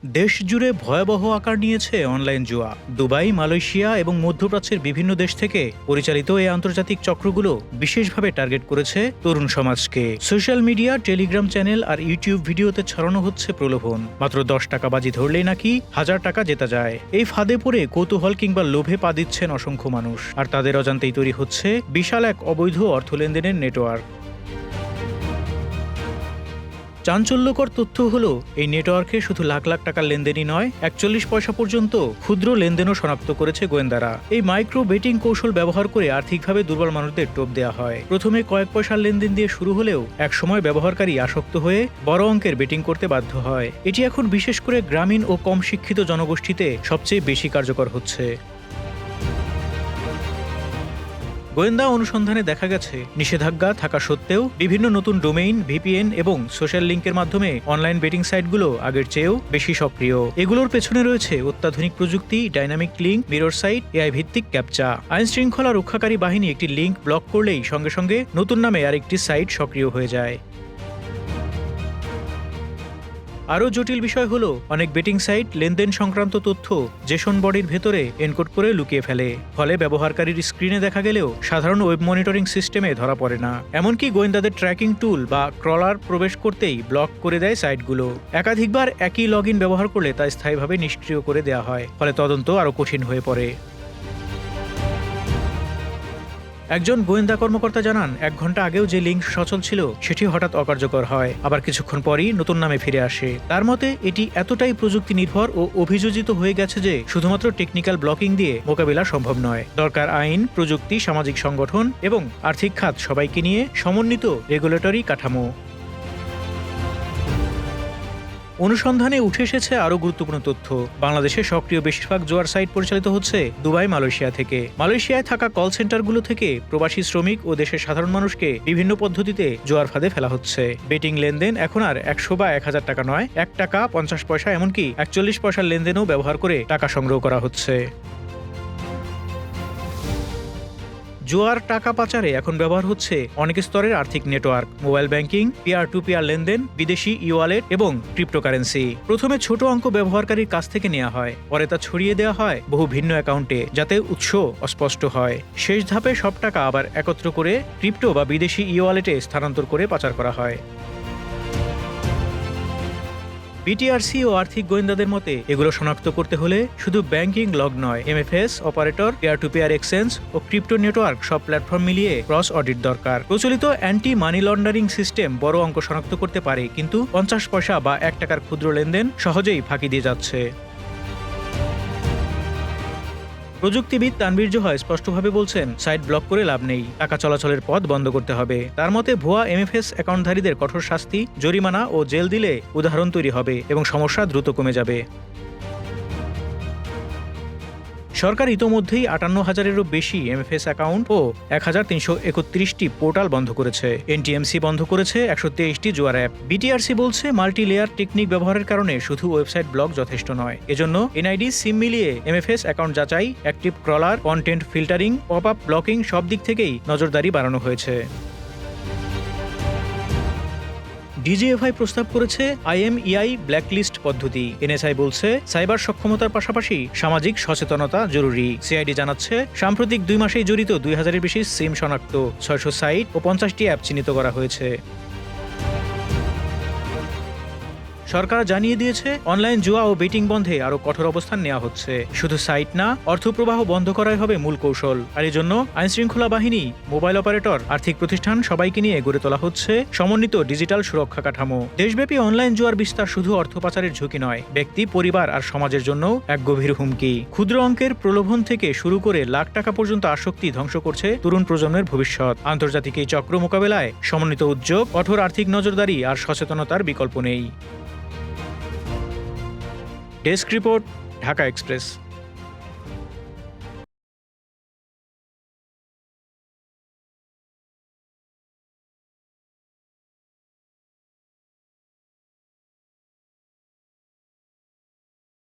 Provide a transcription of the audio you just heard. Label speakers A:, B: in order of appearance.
A: দেশ জুড়ে ভয়াবহ আকার নিয়েছে অনলাইন জুয়া। দুবাই, মালয়েশিয়া এবং মধ্যপ্রাচ্যের বিভিন্ন দেশ থেকে পরিচালিত এই আন্তর্জাতিক চক্রগুলো বিশেষভাবে টার্গেট করেছে তরুণ সমাজকে। সোশ্যাল মিডিয়া, টেলিগ্রাম চ্যানেল আর ইউটিউব ভিডিওতে ছড়ানো হচ্ছে প্রলোভন। মাত্র 10 টাকা বাজি ধরলেই নাকি 1000 টাকা জেতা যায়। এই ফাঁদে পড়ে কৌতূহল কিংবা লোভে পা দিচ্ছেন অসংখ্য মানুষ, আর তাদের অজান্তেই তৈরি হচ্ছে বিশাল এক অবৈধ অর্থ লেনদেনের নেটওয়ার্ক। চাঞ্চল্যকর তথ্য হলো, এই নেটওয়ার্কে শুধু লাখ লাখ টাকার লেনদেনই নয়, 41 পয়সা পর্যন্ত ক্ষুদ্র লেনদেনও শনাক্ত করেছে গোয়েন্দারা। এই মাইক্রো বেটিং কৌশল ব্যবহার করে আর্থিকভাবে দুর্বল মানুষদের টোপ দেওয়া হয়। প্রথমে কয়েক পয়সার লেনদেন দিয়ে শুরু হলেও একসময় ব্যবহারকারী আসক্ত হয়ে বড় অঙ্কের বেটিং করতে বাধ্য হয়। এটি এখন বিশেষ করে গ্রামীণ ও কম শিক্ষিত জনগোষ্ঠীতে সবচেয়ে বেশি কার্যকর হচ্ছে। গোয়েন্দা অনুসন্ধানে দেখা গেছে, নিষেধাজ্ঞা থাকা সত্ত্বেও বিভিন্ন নতুন ডোমেইন, ভিপিএন এবং সোশ্যাল লিঙ্কের মাধ্যমে অনলাইন বেটিং সাইটগুলো আগের চেয়েও বেশি সক্রিয়। এগুলোর পেছনে রয়েছে অত্যাধুনিক প্রযুক্তি, dynamic link, mirror site, AI ভিত্তিক ক্যাপচা। আইন শৃঙ্খলা রক্ষাকারী বাহিনী একটি লিঙ্ক ব্লক করলেই সঙ্গে সঙ্গে নতুন নামে আরেকটি সাইট সক্রিয় হয়ে যায়। আরও জটিল বিষয় হলো, অনেক বেটিং সাইট লেনদেন সংক্রান্ত তথ্য জেসন বডির ভেতরে এনকোড করে লুকিয়ে ফেলে। ফলে ব্যবহারকারীর স্ক্রিনে দেখা গেলেও সাধারণ ওয়েব মনিটরিং সিস্টেমে ধরা পড়ে না। এমনকি গোয়েন্দাদের ট্র্যাকিং টুল বা ক্রলার প্রবেশ করতেই ব্লক করে দেয় সাইটগুলো। একাধিকবার একই লগইন ব্যবহার করলে তা স্থায়ীভাবে নিষ্ক্রিয় করে দেওয়া হয়। ফলে তদন্ত আরও কঠিন হয়ে পড়ে। একজন গোয়েন্দা কর্মকর্তা জানান, 1 ঘন্টা আগেও যে লিঙ্ক সচল ছিল সেটি হঠাৎ অকার্যকর হয়, আবার কিছুক্ষণ পরই নতুন নামে ফিরে আসে। তার মতে, এটি এতটাই প্রযুক্তি নির্ভর ও অভিযোজিত হয়ে গেছে যে শুধুমাত্র টেকনিক্যাল ব্লকিং দিয়ে মোকাবিলা সম্ভব নয়। দরকার আইন, প্রযুক্তি, সামাজিক সংগঠন এবং আর্থিক খাত সবাইকে নিয়ে সমন্বিত রেগুলেটরি কাঠামো। অনুসন্ধানে উঠে এসেছে আরও গুরুত্বপূর্ণ তথ্য। বাংলাদেশে সক্রিয় বেশিরভাগ জোয়ার সাইট পরিচালিত হচ্ছে দুবাই, মালয়েশিয়া থেকে। মালয়েশিয়ায় থাকা কল সেন্টারগুলো থেকে প্রবাসী শ্রমিক ও দেশের সাধারণ মানুষকে বিভিন্ন পদ্ধতিতে জোয়ার ফাঁদে ফেলা হচ্ছে। বেটিং লেনদেন এখন আর 100 বা 1000 টাকা নয়, 1 টাকা 50 পয়সা এমনকি 41 পয়সার লেনদেনও ব্যবহার করে টাকা সংগ্রহ করা হচ্ছে। জোয়ার টাকা পাচারে এখন ব্যবহার হচ্ছে অনেক স্তরের আর্থিক network, mobile banking, peer to peer লেনদেন, বিদেশি ওয়ালেট এবং ক্রিপ্টোকারেন্সি। প্রথমে ছোট অঙ্ক ব্যবহারকারীর কাছ থেকে নেওয়া হয়, পরে তা ছড়িয়ে দেওয়া হয় বহু ভিন্ন অ্যাকাউন্টে, যাতে উৎস অস্পষ্ট হয়। শেষ ধাপে সব টাকা আবার একত্র করে ক্রিপ্টো বা বিদেশি ওয়ালেটে স্থানান্তর করে পাচার করা হয়। বিটিআরসি ও আর্থিক গোয়েন্দাদের মতে, এগুলো শনাক্ত করতে হলে শুধু ব্যাংকিং লগ নয়, MFS, operator, peer to peer exchange ও ক্রিপ্টো নেটওয়ার্ক সব প্ল্যাটফর্ম মিলিয়ে ক্রস অডিট দরকার। প্রচলিত অ্যান্টি মানি লন্ডারিং সিস্টেম বড় অঙ্ক শনাক্ত করতে পারে, কিন্তু 50 পয়সা বা 1 টাকার ক্ষুদ্র লেনদেন সহজেই ফাঁকি দিয়ে যাচ্ছে। প্রযুক্তিবিদ তানভীর জোহা স্পষ্টভাবে বলছেন, সাইট ব্লক করে লাভ নেই, টাকা চলাচলের পথ বন্ধ করতে হবে। তার মতে, ভুয়া এমএফএস অ্যাকাউন্টধারীদের কঠোর শাস্তি, জরিমানা ও জেল দিলে উদাহরণ তৈরি হবে এবং সমস্যা দ্রুত কমে যাবে। সরকার ইতোমধ্যেই 58,000-এরও বেশি এমএফএস অ্যাকাউন্ট ও 1331টি পোর্টাল বন্ধ করেছে। এনটিএমসি বন্ধ করেছে 123টি জুয়ার অ্যাপ। বিটিআরসি বলছে, মাল্টি লেয়ার টেকনিক ব্যবহারের কারণে শুধু ওয়েবসাইট ব্লক যথেষ্ট নয়। এজন্য এনআইডি, সিম মিলিয়ে এমএফএস অ্যাকাউন্ট যাচাই, active crawler, content filtering, pop up blocking সব দিক থেকেই নজরদারি বাড়ানো হয়েছে। ডিজিএফআই প্রস্তাব করেছে IMEI ব্ল্যাকলিস্ট পদ্ধতি। এনএসআই বলছে, সাইবার সক্ষমতার পাশাপাশি সামাজিক সচেতনতা জরুরি। সিআইডি জানাচ্ছে, সাম্প্রতিক 2 মাসেই জড়িত 2000-এর বেশি সিম শনাক্ত, 600 সাইট ও 50টি অ্যাপ চিহ্নিত করা হয়েছে। সরকার জানিয়ে দিয়েছে, অনলাইন জুয়া ও বেটিং বন্ধে আরও কঠোর অবস্থান নেওয়া হচ্ছে। শুধু সাইট না, অর্থপ্রবাহ বন্ধ করাই হবে মূল কৌশল। আর এই জন্য আইনশৃঙ্খলা বাহিনী, মোবাইল অপারেটর, আর্থিক প্রতিষ্ঠান সবাইকে নিয়ে গড়ে তোলা হচ্ছে সমন্বিত ডিজিটাল সুরক্ষা কাঠামো। দেশব্যাপী অনলাইন জুয়ার বিস্তার শুধু অর্থ পাচারের ঝুঁকি নয়, ব্যক্তি, পরিবার আর সমাজের জন্য এক গভীর হুমকি। ক্ষুদ্র অঙ্কের প্রলোভন থেকে শুরু করে লাখ টাকা পর্যন্ত আসক্তি ধ্বংস করছে তরুণ প্রজন্মের ভবিষ্যৎ। আন্তর্জাতিক এই চক্র মোকাবেলায় সমন্বিত উদ্যোগ, কঠোর আর্থিক নজরদারি আর সচেতনতার বিকল্প নেই। Desk report, Dhaka express.